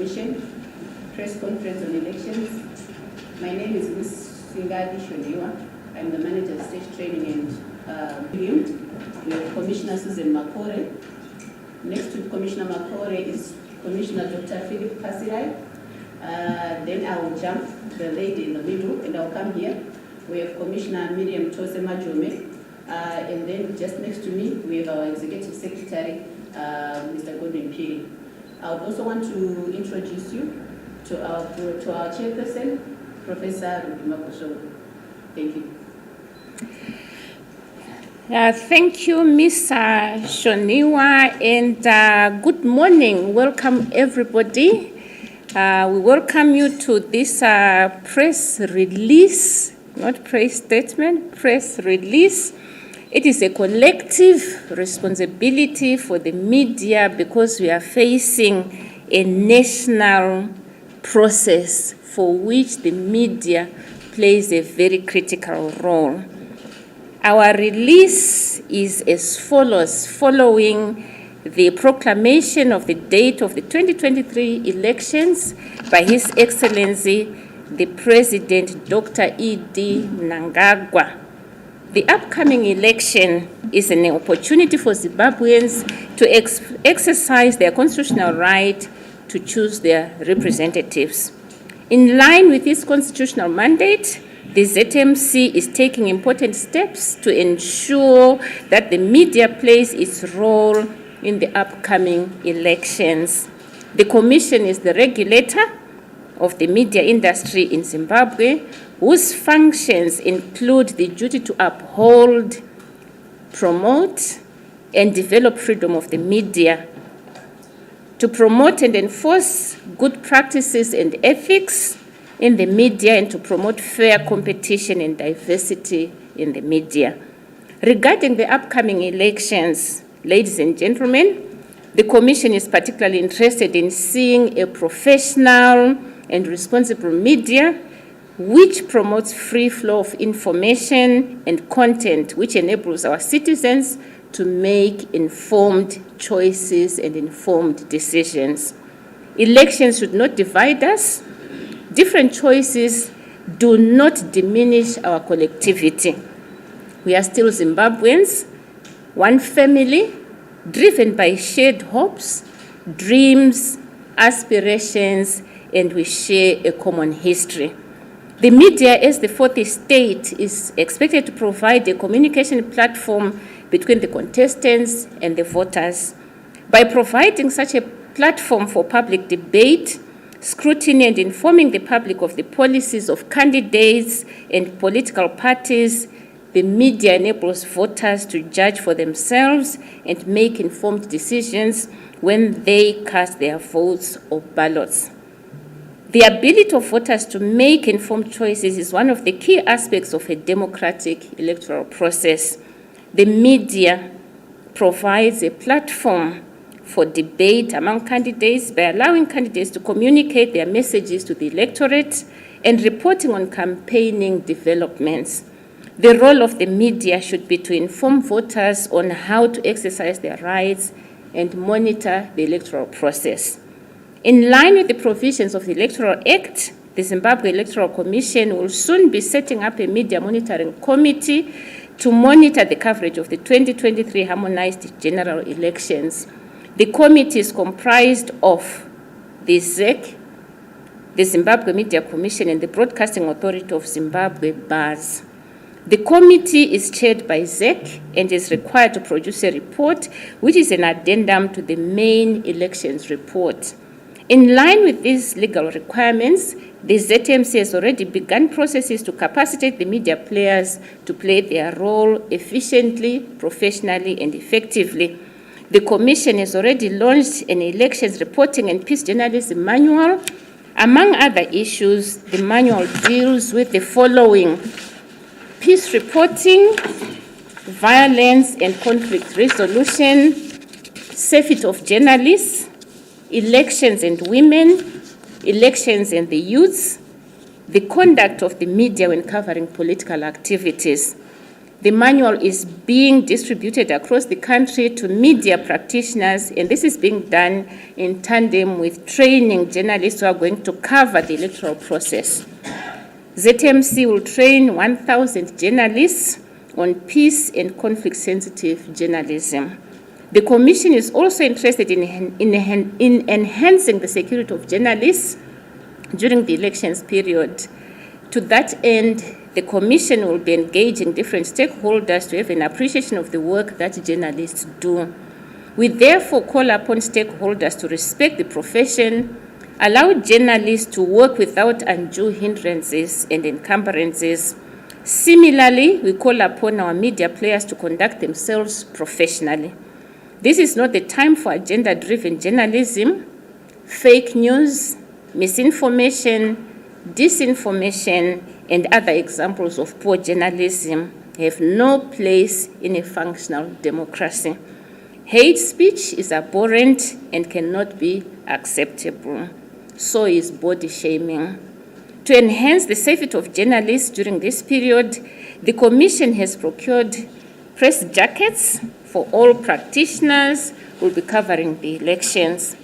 Commission Press Conference on Elections. My name is Ms. Shoniwa. I'm the Manager of State Training and Review. We have Commissioner Susan Makore. Next to Commissioner Makore is Commissioner Dr. Philip Kasirai. Then I will jump the lady in the middle and I'll come here. We have Commissioner Miriam Tose Majome. And then just next to me, we have our Executive Secretary, Mr. Godwin Piri. I would also want to introduce you to our chairperson, Professor Rubima Koshogo. Thank you. Thank you, Ms. Shoniwa, and good morning. Welcome, everybody. We welcome you to this press release, not press statement, press release. It is a collective responsibility for the media because we are facing a national process for which the media plays a very critical role. Our release is as follows, following the proclamation of the date of the 2023 elections by His Excellency, the President, Dr. E.D. Mnangagwa. The upcoming election is an opportunity for Zimbabweans to exercise their constitutional right to choose their representatives. In line with this constitutional mandate, the ZMC is taking important steps to ensure that the media plays its role in the upcoming elections. The Commission is the regulator of the media industry in Zimbabwe, whose functions include the duty to uphold, promote, and develop freedom of the media, to promote and enforce good practices and ethics in the media, and to promote fair competition and diversity in the media. Regarding the upcoming elections, ladies and gentlemen, the Commission is particularly interested in seeing a professional and responsible media which promotes free flow of information and content, which enables our citizens to make informed choices and informed decisions. Elections should not divide us. Different choices do not diminish our collectivity. We are still Zimbabweans, one family, driven by shared hopes, dreams, aspirations, and we share a common history. The media, as the fourth estate, is expected to provide a communication platform between the contestants and the voters. By providing such a platform for public debate, scrutiny, and informing the public of the policies of candidates and political parties, the media enables voters to judge for themselves and make informed decisions when they cast their votes or ballots. The ability of voters to make informed choices is one of the key aspects of a democratic electoral process. The media provides a platform for debate among candidates by allowing candidates to communicate their messages to the electorate and reporting on campaigning developments. The role of the media should be to inform voters on how to exercise their rights and monitor the electoral process. In line with the provisions of the Electoral Act, the Zimbabwe Electoral Commission will soon be setting up a media monitoring committee to monitor the coverage of the 2023 harmonized general elections. The committee is comprised of the ZEC, the Zimbabwe Media Commission, and the Broadcasting Authority of Zimbabwe, BARS. The committee is chaired by ZEC and is required to produce a report, which is an addendum to the main elections report. In line with these legal requirements, the ZMC has already begun processes to capacitate the media players to play their role efficiently, professionally, and effectively. The Commission has already launched an elections reporting and peace journalism manual. Among other issues, the manual deals with the following: peace reporting, violence and conflict resolution, safety of journalists, elections and women, elections and the youths, the conduct of the media when covering political activities. The manual is being distributed across the country to media practitioners, and this is being done in tandem with training journalists who are going to cover the electoral process. ZMC will train 1,000 journalists on peace and conflict-sensitive journalism. The Commission is also interested in enhancing the security of journalists during the elections period. To that end, the Commission will be engaging different stakeholders to have an appreciation of the work that journalists do. We therefore call upon stakeholders to respect the profession, allow journalists to work without undue hindrances and encumbrances. Similarly, we call upon our media players to conduct themselves professionally. This is not the time for agenda-driven journalism. Fake news, misinformation, disinformation, and other examples of poor journalism have no place in a functional democracy. Hate speech is abhorrent and cannot be acceptable. So is body shaming. To enhance the safety of journalists during this period, the Commission has procured press jackets for all practitioners who will be covering the elections.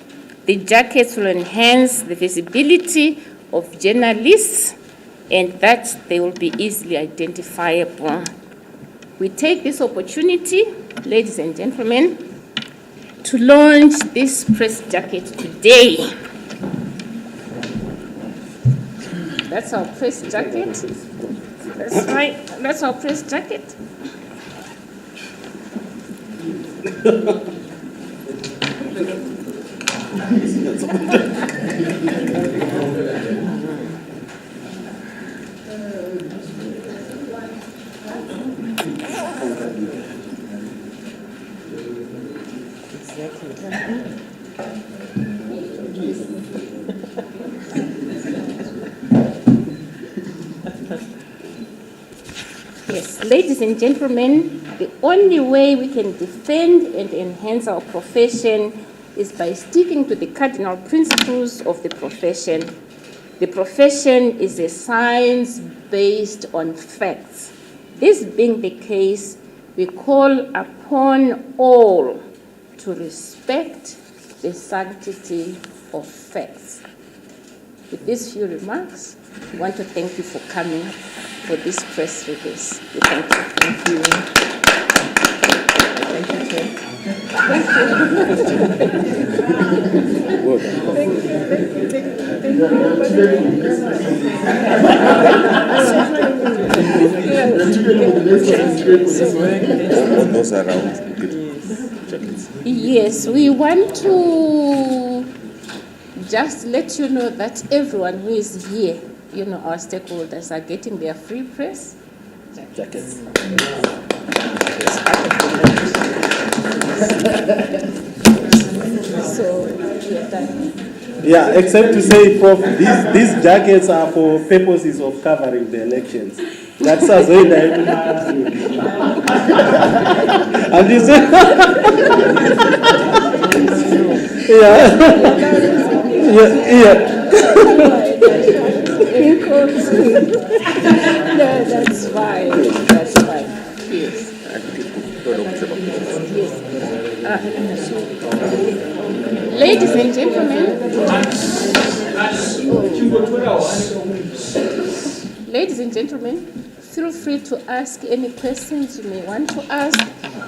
The jackets will enhance the visibility of journalists and that they will be easily identifiable. We take this opportunity, ladies and gentlemen, to launch this press jacket today. That's our press jacket. That's right. That's our press jacket. Yes, ladies and gentlemen, the only way we can defend and enhance our profession is by sticking to the cardinal principles of the profession. The profession is a science based on facts. This being the case, we call upon all to respect the sanctity of facts. With these few remarks, we want to thank you for coming for this press release. We thank you. Thank you. Thank you, Chair. Thank you. Those around. Yes, we want to just let you know that everyone who is here, you know, our stakeholders are getting their free press jackets. So, yeah, done. Yeah, except to say, Prof, these jackets are for purposes of covering the elections. That's as well. And you say, yeah. No, that's fine. That's fine. Yes. Ladies and gentlemen, feel free to ask any questions you may want to ask.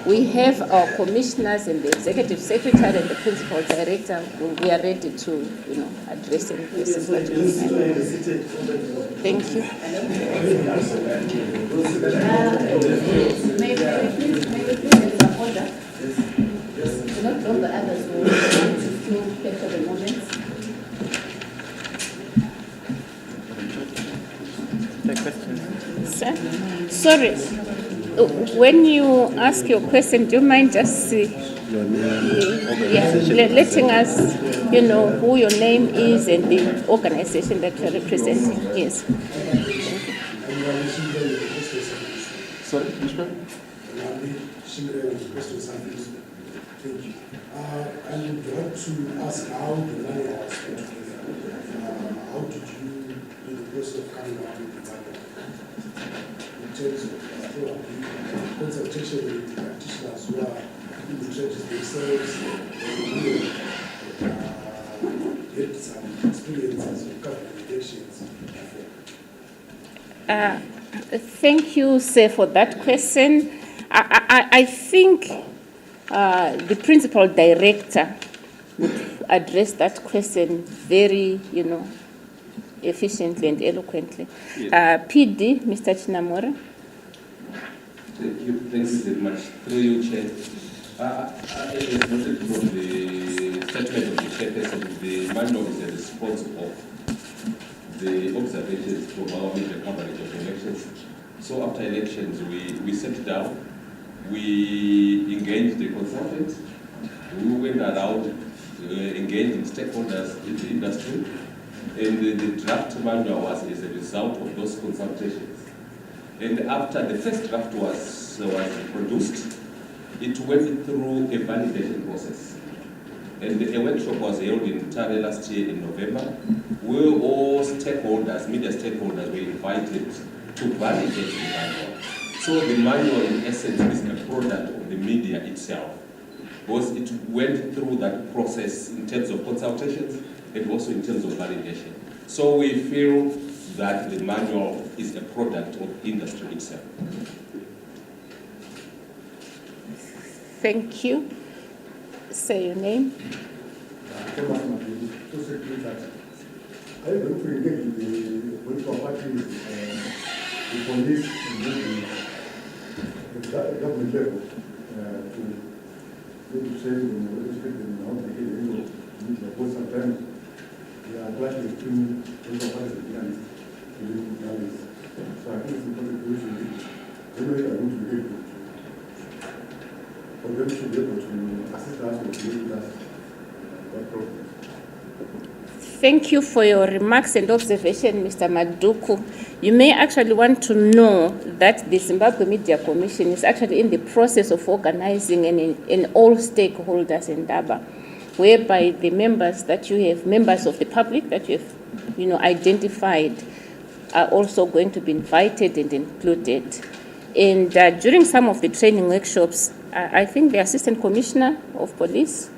We have our commissioners and the executive secretary and the principal director. We are ready to, address any questions that you may have. Thank you. May we please have order? Do not drop the others who want to capture the moments. Sir? Sorry. When you ask your question, do you mind just letting us, who your name is and the organization that you're representing? Yes. Sorry, which one? Thank you. I would like to ask how the money was put together. How did you do the process of coming up with the money? In terms of especially practitioners who are in the churches themselves, get some experiences of covering elections before? Thank you, sir, for that question. I think the principal director would address that question very, efficiently and eloquently. Yes. PD, Mr. Chinamore. Thank you very much. Through you, Chair. I wanted to know the statement of the chairperson. The manual is a response of the observations from our media coverage of elections. So after elections, we sat down, we engaged the consultants, we went around engaging stakeholders in the industry, and the draft manual was as a result of those consultations. And after the first draft was produced, it went through a validation process. And a workshop was held in Tare last year in November, where all stakeholders, media stakeholders, were invited to validate the manual. So the manual, in essence, is a product of the media itself, because it went through that process in terms of consultations and also in terms of validation. So we feel that the manual is a product of industry itself. Thank you. Say your name. I am going to engage with the political parties, the police, and the government level to maybe say when we respect them how they get into media. Because sometimes they are clashing between political parties and journalists. So I think it's important to issue they know they are going to be able to, for them to be able to assist us or to make us that problem. Thank you for your remarks and observation, Mr. Maduku. You may actually want to know that the Zimbabwe Media Commission is actually in the process of organizing an all stakeholders in Daba, whereby the members that you have, members of the public that you have, identified, are also going to be invited and included. And during some of the training workshops, I think the Assistant Commissioner of Police,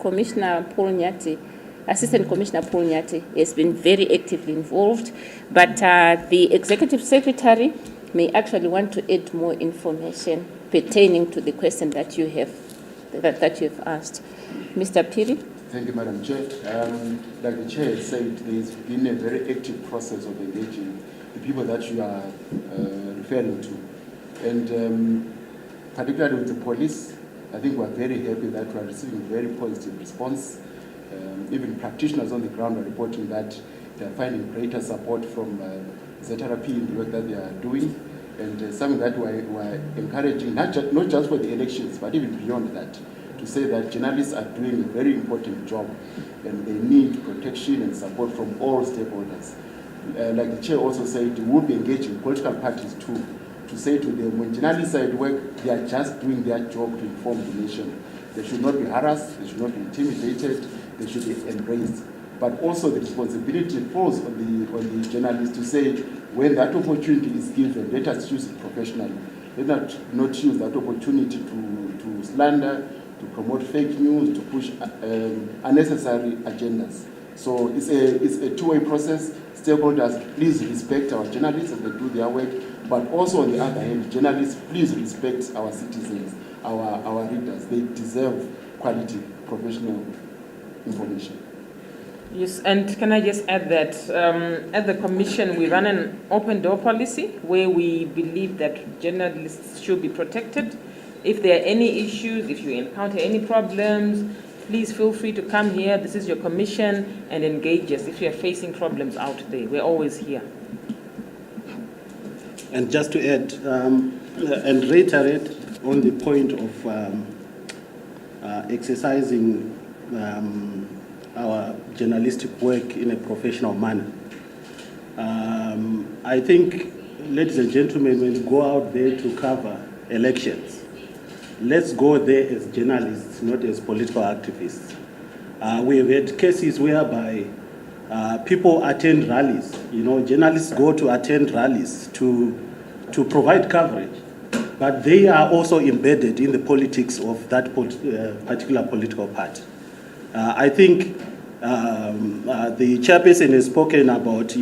Assistant Commissioner Paul Nyati, has been very actively involved, but the Executive Secretary may actually want to add more information pertaining to the question that you have asked. Mr. Piri? Thank you, Madam Chair. Like the Chair said, there's been a very active process of engaging the people that you are referring to. And particularly with the police, I think we're very happy that we're receiving very positive response. Even practitioners on the ground are reporting that they're finding greater support from ZRP in the work that they are doing. And something that we're encouraging, not just for the elections, but even beyond that, to say that journalists are doing a very important job and they need protection and support from all stakeholders. Like the Chair also said, we'll be engaging political parties too, to say to them, when journalists are at work, they are just doing their job to inform the nation. They should not be harassed, they should not be intimidated, they should be embraced. But also the responsibility falls on the journalists to say, when that opportunity is given, let us use it professionally. Let us not use that opportunity to slander, to promote fake news, to push unnecessary agendas. So it's a two-way process. Stakeholders, please respect our journalists as they do their work, but also on the other hand, journalists, please respect our citizens, our readers. They deserve quality, professional information. Yes, and can I just add that at the Commission we run an open door policy where we believe that journalists should be protected. If there are any issues, if you encounter any problems, please feel free to come here. This is your commission, and engage us if you are facing problems out there. We're always here. And just to add and reiterate on the point of exercising our journalistic work in a professional manner. I think, ladies and gentlemen, when we go out there to cover elections, let's go there as journalists, not as political activists. We have had cases whereby people attend rallies. Journalists go to attend rallies to provide coverage. but they are also embedded in the politics of that particular political party. I think the chairperson has spoken about,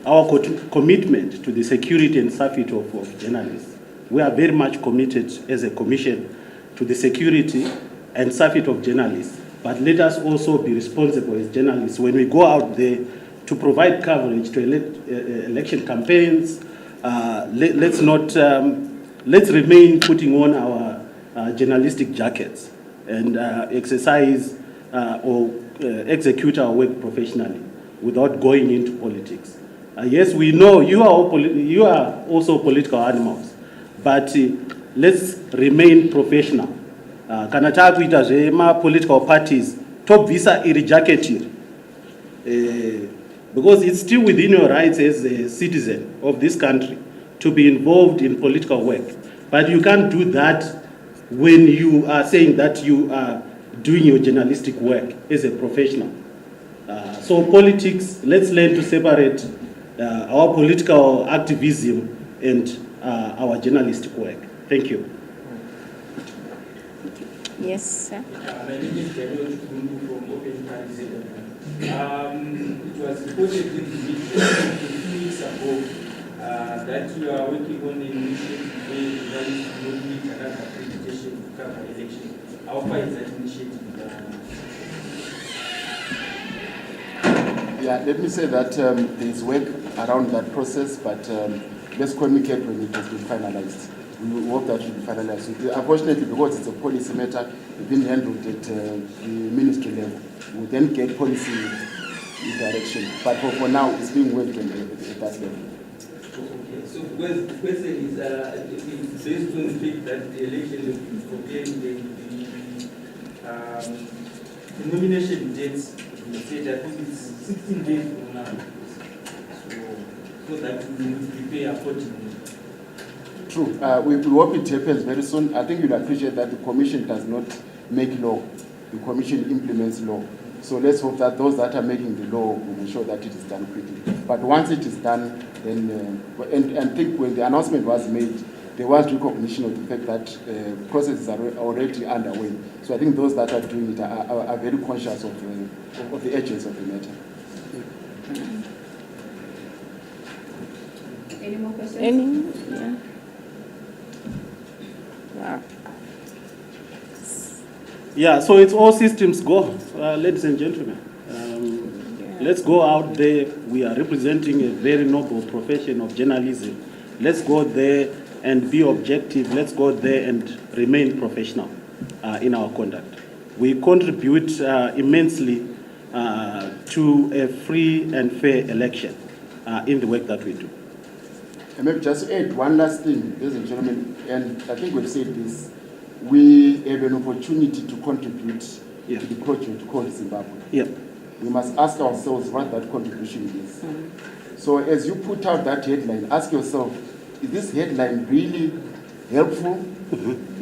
our commitment to the security and safety of journalists. We are very much committed as a commission to the security and safety of journalists. But let us also be responsible as journalists when we go out there to provide coverage to election campaigns. Let's remain putting on our journalistic jackets and exercise or execute our work professionally without going into politics. Yes, we know you are also political animals, but let's remain professional. Kana takuita zvema political parties tobvisa iri jacket iri, because it's still within your rights as a citizen of this country to be involved in political work, but you can't do that when you are saying that you are doing your journalistic work as a professional. So politics, let's learn to separate our political activism and our journalistic work. Thank you. Yes, sir. My name is Daniel Chukundu from Open Country. It was reported in the media 2 weeks ago that you are working on a initiative where journalists will need another accreditation to cover election. How far is that initiative? Yeah, let me say that there is work around that process, but let's communicate when it has been finalized. We hope that will be finalized. Unfortunately, because it's a policy matter, it's been handled at the ministry level. We then get policy direction. But for now, it's being worked on at that level. Okay, so the question is based on the fact that the election has been proclaimed and the nomination dates, we say that it's 16 days from now. So that we will prepare accordingly. True. We hope it happens very soon. I think you'll appreciate that the Commission does not make law. The Commission implements law. So let's hope that those that are making the law will ensure that it is done quickly. But once it is done, then, and I think when the announcement was made, there was recognition of the fact that processes are already underway. So I think those that are doing it are very conscious of the urgency of the matter. Any more questions? Yeah. Wow. Yeah, so it's all systems go, ladies and gentlemen. Let's go out there. We are representing a very noble profession of journalism. Let's go there and be objective. Let's go there and remain professional in our conduct. We contribute immensely to a free and fair election in the work that we do. And maybe just add one last thing, ladies and gentlemen, and I think we've said this. We have an opportunity to contribute to the project called Zimbabwe. Yeah. We must ask ourselves what that contribution is. So as you put out that headline, ask yourself, is this headline really helpful?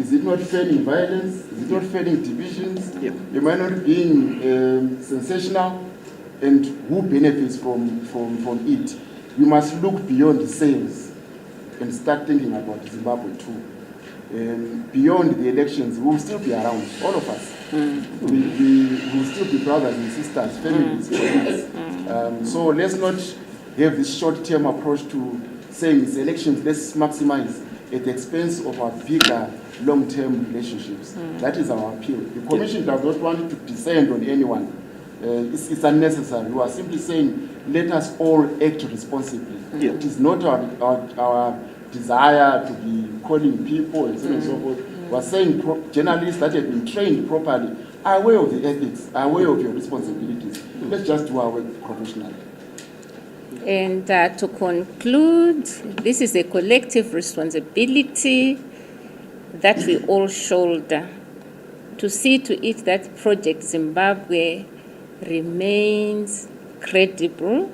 Is it not fanning violence? Is it not fanning divisions? Am I not being sensational? And who benefits from it? We must look beyond the sales and start thinking about Zimbabwe too. Beyond the elections, we will still be around, all of us. We will still be brothers and sisters, families, colleagues. So let's not have this short-term approach to saying it's elections, let's maximize at the expense of our bigger long-term relationships. That is our appeal. The Commission does not want to descend on anyone. It's unnecessary. We are simply saying, let us all act responsibly. It is not our desire to be calling people and so on and so forth. We are saying journalists that have been trained properly are aware of the ethics, are aware of your responsibilities. Let's just do our work professionally. And to conclude, this is a collective responsibility that we all shoulder to see to it that Project Zimbabwe remains credible,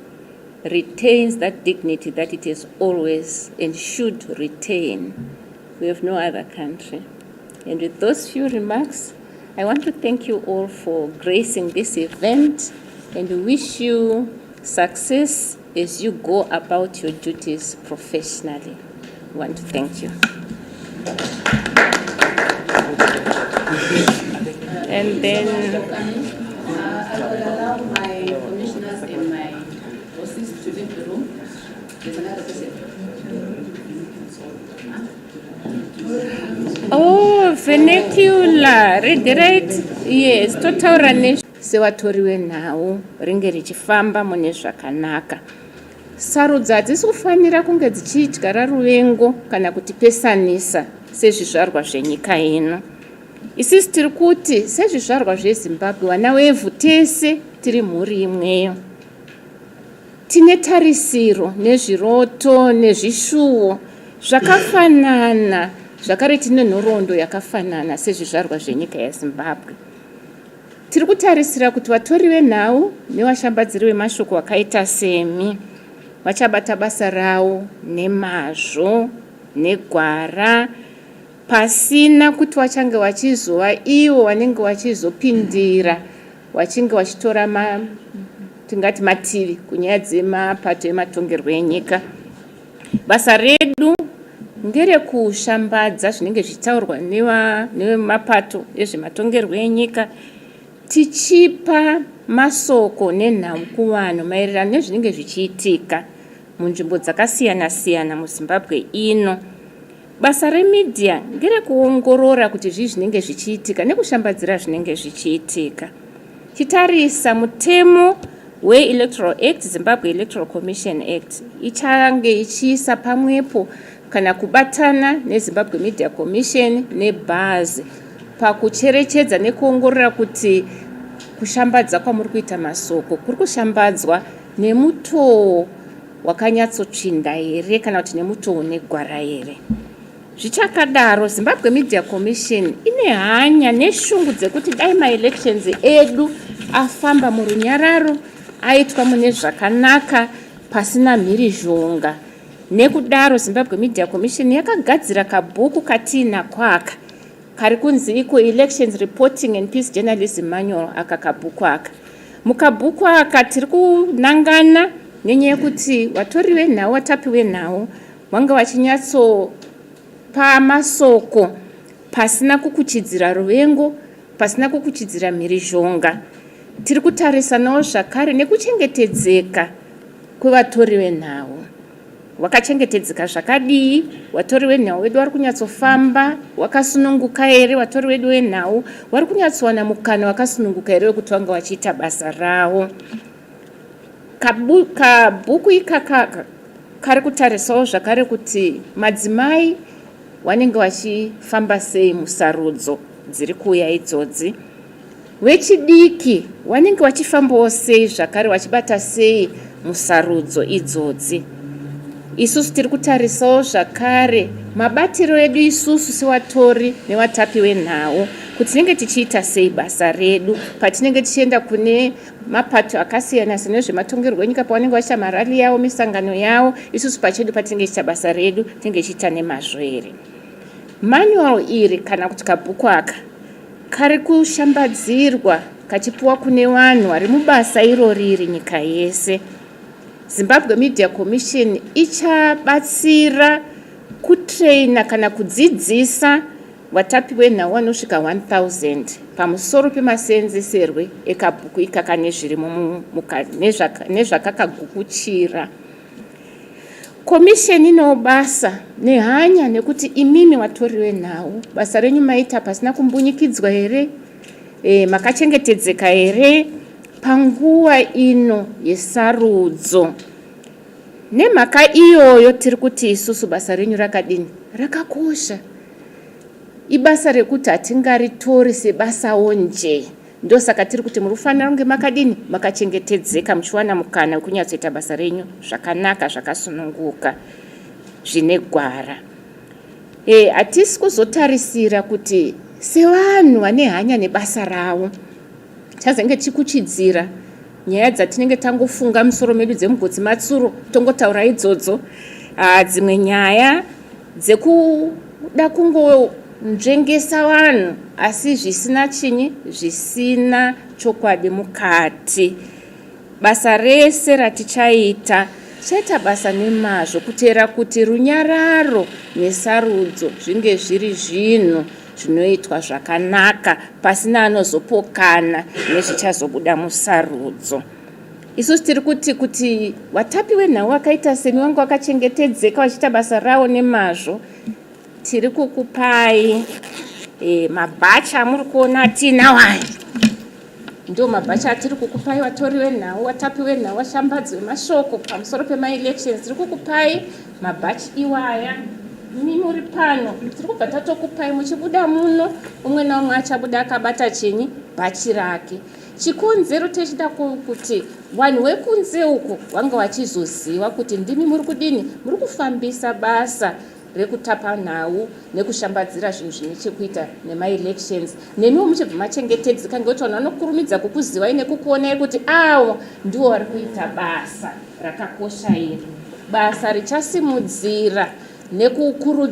retains that dignity that it has always and should retain. We have no other country. And with those few remarks, I want to thank you all for gracing this event and wish you success as you go about your duties professionally. I want to thank you. And then I will allow my commissioners and my OCs to leave the room. There's another person. oh, vernacular, redirect, yes, totaura sevatoriwe nhau ringe richifamba mune zvakanaka. Sarudzo hadzisi kufanira kunge dzichiityara ruvengo kana kutipesanisa sezvizvarwa zvenyika ino. Isisi tiri kuti sezvizvarwa zveZimbabwe vana wevhu tese tiri mhuri imweyo. Tine tarisiro nezviroto nezvishuwo zvakafanana, zvakare tine nhoroondo yakafanana sezvizvarwa zvenyika yeZimbabwe. Tiri kutarisira kuti vatori venhau nevashambadziri vemashoko vakaita semi vachabata basa ravo nemazvo negwara, pasina kuti vachange vachizova ivo vanenge vachizopindira vachinge vachitora tingati mativi kunyaya dzemapato ematongerwo enyika. Basa redu ngerekushambadza zvinenge zvichitaurwa nemapato ezvematongerwo enyika, tichipa masoko nenhau kuvanhu maererano nezvinenge zvichiitika munzvimbo dzakasiyana-siyana muZimbabwe ino. Basa remedia ngerekuongorora kuti zvii zvinenge zvichiitika nekushambadzira zvinenge zvichiitika. Titarisa mutemo we-Electoral Act, Zimbabwe Electoral Commission Act, ichange ichiisa pamwepo kana kubatana neZimbabwe Media Commission nebhazi pakucherechedza nekuongorora kuti kushambadza kwamuri kuita masoko kuri kushambadzwa nemutoo wakanyatsotsvinda here kana kuti nemutoo negwara here. Zvichakadaro, Zimbabwe Media Commission ine hanya neshungu dzekuti dai ma-elections edu afamba murunyararo, aitwa mune zvakanaka pasina mhirizhonga. Nekudaro Zimbabwe Media Commission yakagadzira kabhuku katinako aka kari kunzi iko Elections Reporting and Peace Journalism Manual. Aka kabhuku aka, mukabhuku aka tiri kunangana nenyaya yekuti vatori venhau, vatapi venhau vanga vachinyatso pamasoko pasina kukuchidzira ruvengo, pasina kukuchidzira mhirizhonga. Tiri kutarisanawo zvakare nekuchengetedzeka kwevatori venhau. Wakachengetedzeka zvakadii? Vatori venhau vedu vari kunyatsofamba wakasununguka here? Vatori vedu venhau vari kunyatsowana mukana wakasununguka here wekuti vanga vachiita basa ravo? Kabhuku ikaka kari kutarisawo zvakare kuti madzimai vanenge vachifamba sei musarudzo dziri kuuya idzodzi, vechidiki vanenge vachifambawo sei zvakare vachibata sei musarudzo idzodzi. Isusu tiri kutarisawo zvakare mabatiro edu isusu sevatori nevatapi venhau kuti tinenge tichiita sei basa redu patinenge tichienda kune mapato akasiyana-siyana nezvematongerwo enyika pavanenge vachiita marali yavo, misangano yavo. Isusu pachedu patinenge tichiita basa redu tinenge tichiita nemazvo here. Manual iri kana kuti kabhuku aka kari kushambadzirwa kachipuwa kune vanhu vari mubasa iroriri nyika yese. Zimbabwe Media Commission ichabatsira kutraina kana kudzidzisa vatapi venhau vanosvika 1000 pamusoro pemaseenzeserwe ekabhuku ikaka nezvirimo nezvakakagukuchira. Commission ino basa nehanya nekuti imimi vatori venhau basa renyu maita pasina kumbunyikidzwa here, makachengetedzeka here panguva ino yesarudzo. Nemhaka iyoyo tiri kuti isusu basa renyu rakadini? Rakakosha. Ibasa rekuti hatingaritori sebasa onje. Ndosaka tiri kuti murufanira kunge makadini? Makachengetedzeka muchiwana mukana wekunyatsoita basa renyu zvakanaka, zvakasununguka, zvine gwara. Hatisi kuzotarisira kuti sevanhu vane hanya nebasa ravo chazenge chikuchidzira nyaya dzatinenge tangofunga musoro medu dzemugodzi matsuro tongotaura idzodzo. Dzimwe nyaya dzekuda kungonzvengesa vanhu asi zvisina chinyi, zvisina chokwadi mukati. Basa rese ratichaita chaita basa nemazvo kutera kuti runyararo nesarudzo zvinge zviri zvinhu zvinoitwa zvakanaka pasina anozopokana nezvichazobuda musarudzo. Isusu tiri kuti watapi wenhau wakaita semi wangu wakachengetedzeka wachiita basa rawo nemazvo, tiri kukupai mabhacha amuri kuona atina wai. Ndo mabhacha atiri kukupai watori wenhau, watapi wenhau, washambadzi wemashoko pamusoro pema-elections. Tiri kukupai mabhachi iwaya. Imi muri pano, tiri kubva tatokupai muchibuda muno, umwe naumwe achabuda akabata chinyi bhachi rake. Chikonzero techida kuti vanhu wekunze uko vanga vachizoziva kuti ndimi muri kudini, muri kufambisa basa rekutapa nhau nekushambadzira zvinhu zvine chekuita nema-elections. Nemiwo muchibva machengetedzeka ngekuti vanhu vanokurumidza kukuzivai nekukuonai kuti avo ndivo vari kuita basa rakakosha iri, basa richasimudzira nekukurudzira